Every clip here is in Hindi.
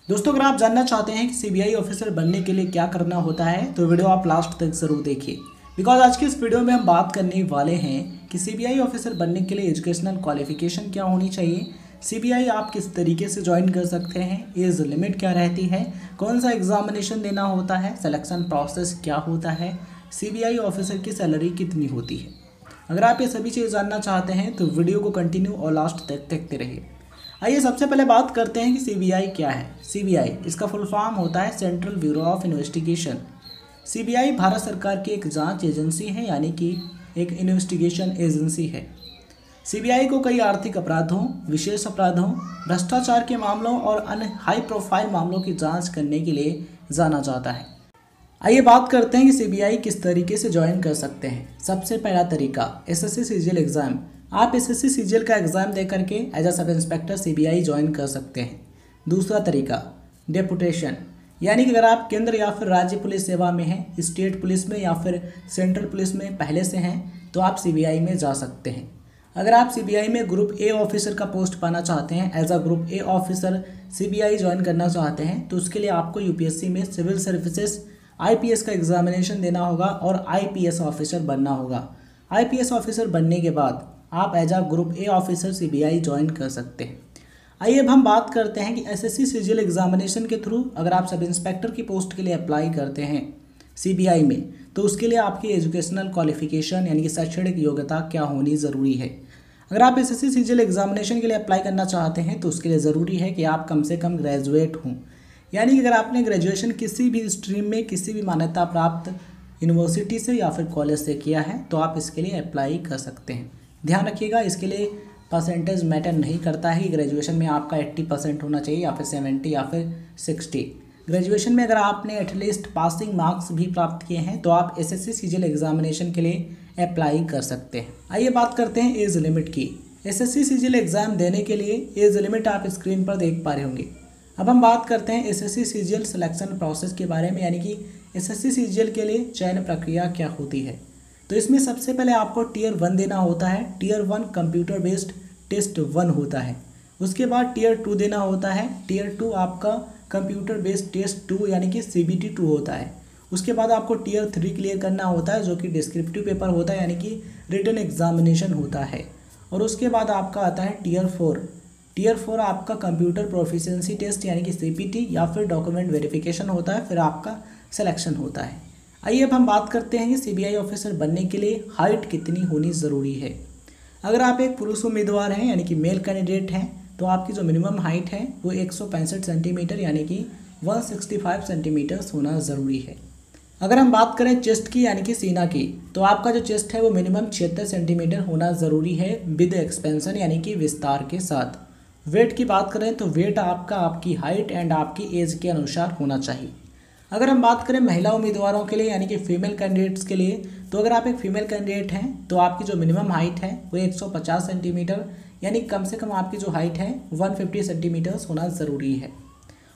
दोस्तों, अगर आप जानना चाहते हैं कि सीबीआई ऑफिसर बनने के लिए क्या करना होता है तो वीडियो आप लास्ट तक ज़रूर देखिए। बिकॉज आज की इस वीडियो में हम बात करने वाले हैं कि सीबीआई ऑफिसर बनने के लिए एजुकेशनल क्वालिफिकेशन क्या होनी चाहिए, सीबीआई आप किस तरीके से ज्वाइन कर सकते हैं, एज लिमिट क्या रहती है, कौन सा एग्जामिनेशन देना होता है, सिलेक्शन प्रोसेस क्या होता है, सीबीआई ऑफिसर की सैलरी कितनी होती है। अगर आप ये सभी चीज़ जानना चाहते हैं तो वीडियो को कंटिन्यू और लास्ट तक देखते रहिए। आइए सबसे पहले बात करते हैं कि सीबीआई क्या है। सीबीआई इसका फुल फॉर्म होता है central bureau of investigation. CBI Bharat सरकार की एक जांच एजेंसी है, यानी कि एक इन्वेस्टिगेशन एजेंसी है। सीबीआई को कई आर्थिक अपराधों, विशेष अपराधों, भ्रष्टाचार के मामलों और अन्य हाई प्रोफाइल मामलों की जांच करने के लिए जाना जाता है। आइए बात करते हैं कि सीबीआई किस तरीके से ज्वाइन कर सकते हैं। सबसे पहला तरीका एसएससी सीजीएल एग्ज़ाम। आप एसएससी सीजीएल का एग्ज़ाम दे करके as a sub inspector CBI join कर सकते हैं। दूसरा तरीका डेपुटेशन, यानी कि अगर आप केंद्र या फिर राज्य पुलिस सेवा में हैं, स्टेट पुलिस में या फिर सेंट्रल पुलिस में पहले से हैं, तो आप सीबीआई में जा सकते हैं। अगर आप सीबीआई में ग्रुप ए ऑफिसर का पोस्ट पाना चाहते हैं, as a group A officer CBI join करना चाहते हैं, तो उसके लिए आपको यूपीएससी में सिविल सर्विसेज आईपीएस का एग्जामिनेशन देना होगा और आईपीएस ऑफिसर बनना होगा। आईपीएस ऑफिसर बनने के बाद आप as a group A officer CBI join कर सकते हैं। आइए अब हम बात करते हैं कि एसएससी सीजीएल एग्जामिनेशन के थ्रू अगर आप सब इंस्पेक्टर की पोस्ट के लिए अप्लाई करते हैं सीबीआई में, तो उसके लिए आपकी एजुकेशनल क्वालिफिकेशन यानी कि शैक्षणिक योग्यता क्या होनी ज़रूरी है। अगर आप एसएससी सीजीएल एग्जामिनेशन के लिए अप्लाई करना चाहते हैं तो उसके लिए ज़रूरी है कि आप कम से कम ग्रेजुएट हों, यानी कि अगर आपने ग्रेजुएशन किसी भी स्ट्रीम में किसी भी मान्यता प्राप्त यूनिवर्सिटी से या फिर कॉलेज से किया है तो आप इसके लिए अप्लाई कर सकते हैं। ध्यान रखिएगा, इसके लिए परसेंटेज मैटर नहीं करता है कि ग्रेजुएशन में आपका 80% होना चाहिए या फिर 70 या फिर 60। ग्रेजुएशन में अगर आपने एटलीस्ट पासिंग मार्क्स भी प्राप्त किए हैं तो आप एसएससी सीजीएल एग्जामिनेशन के लिए अप्लाई कर सकते हैं। आइए बात करते हैं एज लिमिट की। एसएससी सीजीएल एग्ज़ाम देने के लिए एज लिमिट आप स्क्रीन पर देख पा रहे होंगे। अब हम बात करते हैं एसएससी सीजीएल सिलेक्शन प्रोसेस के बारे में, यानी कि एसएससी सीजीएल के लिए चयन प्रक्रिया क्या होती है। तो इसमें सबसे पहले आपको टीयर 1 देना होता है। टीयर 1 कंप्यूटर बेस्ड टेस्ट 1 होता है। उसके बाद टीयर 2 देना होता है। टीयर 2 आपका कंप्यूटर बेस्ड टेस्ट 2 यानी कि सीबीटी 2 होता है। उसके बाद आपको टीयर 3 क्लियर करना होता है, जो कि डिस्क्रिप्टिव पेपर होता है, यानी कि रिटन एग्जामिनेशन होता है। और उसके बाद आपका आता है टीयर 4। टीयर 4 आपका कंप्यूटर प्रोफिशिएंसी टेस्ट यानी कि सीपीटी या फिर डॉक्यूमेंट वेरिफिकेशन होता है, फिर आपका सिलेक्शन होता है। आइए अब हम बात करते हैं कि सीबीआई ऑफिसर बनने के लिए हाइट कितनी होनी ज़रूरी है। अगर आप एक पुरुष उम्मीदवार हैं यानी कि मेल कैंडिडेट हैं तो आपकी जो मिनिमम हाइट है वो 165 सेंटीमीटर यानी कि 165 सेंटीमीटर्स होना ज़रूरी है। अगर हम बात करें चेस्ट की यानी कि सीना की, तो आपका जो चेस्ट है वो मिनिमम 76 सेंटीमीटर होना ज़रूरी है विद एक्सपेंशन यानी कि विस्तार के साथ। वेट की बात करें तो वेट आपका आपकी हाइट एंड आपकी एज के अनुसार होना चाहिए। अगर हम बात करें महिला उम्मीदवारों के लिए यानी कि फीमेल कैंडिडेट्स के लिए, तो अगर आप एक फीमेल कैंडिडेट हैं तो आपकी जो मिनिमम हाइट है वो 150 सेंटीमीटर यानी कम से कम आपकी जो हाइट है 150 सेंटीमीटर्स होना ज़रूरी है।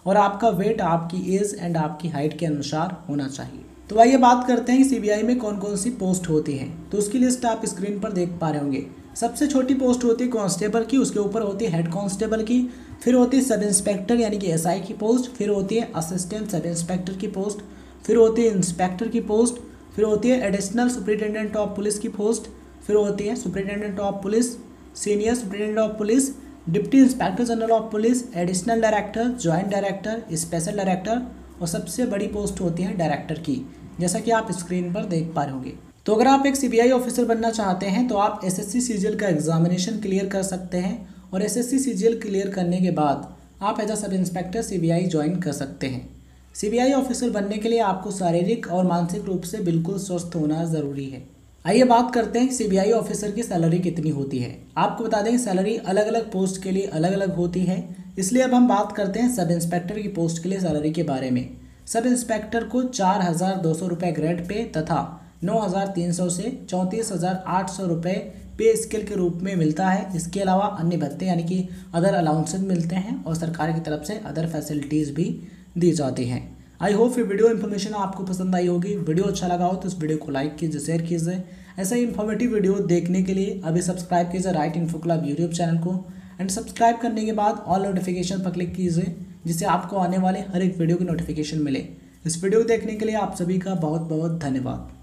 और आपका वेट आपकी एज एंड आपकी हाइट के अनुसार होना चाहिए। तो आइए बात करते हैं कि सीबीआई में कौन कौन सी पोस्ट होती हैं। तो उसकी लिस्ट आप स्क्रीन पर देख पा रहे होंगे। सबसे छोटी पोस्ट होती है कांस्टेबल की, उसके ऊपर होती है हेड कांस्टेबल की, फिर होती है सब इंस्पेक्टर यानी कि एसआई की पोस्ट, फिर होती है असिस्टेंट सब इंस्पेक्टर की पोस्ट, फिर होती है इंस्पेक्टर की पोस्ट, फिर होती है एडिशनल सुपरिटेंडेंट ऑफ पुलिस की पोस्ट, फिर होती है superintendent of police, senior superintendent of police, deputy inspector general of police, additional director, joint director, special director और सबसे बड़ी पोस्ट होती है डायरेक्टर की, जैसा कि आप स्क्रीन पर देख पा रहे होंगे। तो अगर आप एक सीबीआई ऑफिसर बनना चाहते हैं तो आप एसएससी सीजीएल का एग्जामिनेशन क्लियर कर सकते हैं और एसएससी सीजीएल क्लियर करने के बाद आप एज अ सब इंस्पेक्टर सीबीआई ज्वाइन कर सकते हैं। सीबीआई ऑफिसर बनने के लिए आपको शारीरिक और मानसिक रूप से बिल्कुल स्वस्थ होना ज़रूरी है। आइए बात करते हैं कि सीबीआई ऑफिसर की सैलरी कितनी होती है। आपको बता दें कि सैलरी अलग अलग पोस्ट के लिए अलग अलग होती है, इसलिए अब हम बात करते हैं सब इंस्पेक्टर की पोस्ट के लिए सैलरी के बारे में। सब इंस्पेक्टर को 4,200 रुपये ग्रेड पे तथा 9,300 से 34,800 रुपये पे स्केल के रूप में मिलता है। इसके अलावा अन्य भत्ते यानी कि अदर अलाउंसेस मिलते हैं और सरकार की तरफ से अदर फैसिलिटीज़ भी दी जाती हैं। आई होप ये वीडियो इन्फॉर्मेशन आपको पसंद आई होगी। वीडियो अच्छा लगा हो तो इस वीडियो को लाइक कीजिए, शेयर कीजिए। ऐसा ही इन्फॉर्मेटिव वीडियो देखने के लिए अभी सब्सक्राइब कीजिए right info club YouTube channel को, एंड सब्सक्राइब करने के बाद ऑल नोटिफिकेशन पर क्लिक कीजिए, जिससे आपको आने वाले हर एक वीडियो की नोटिफिकेशन मिले। इस वीडियो को देखने के लिए आप सभी का बहुत बहुत धन्यवाद।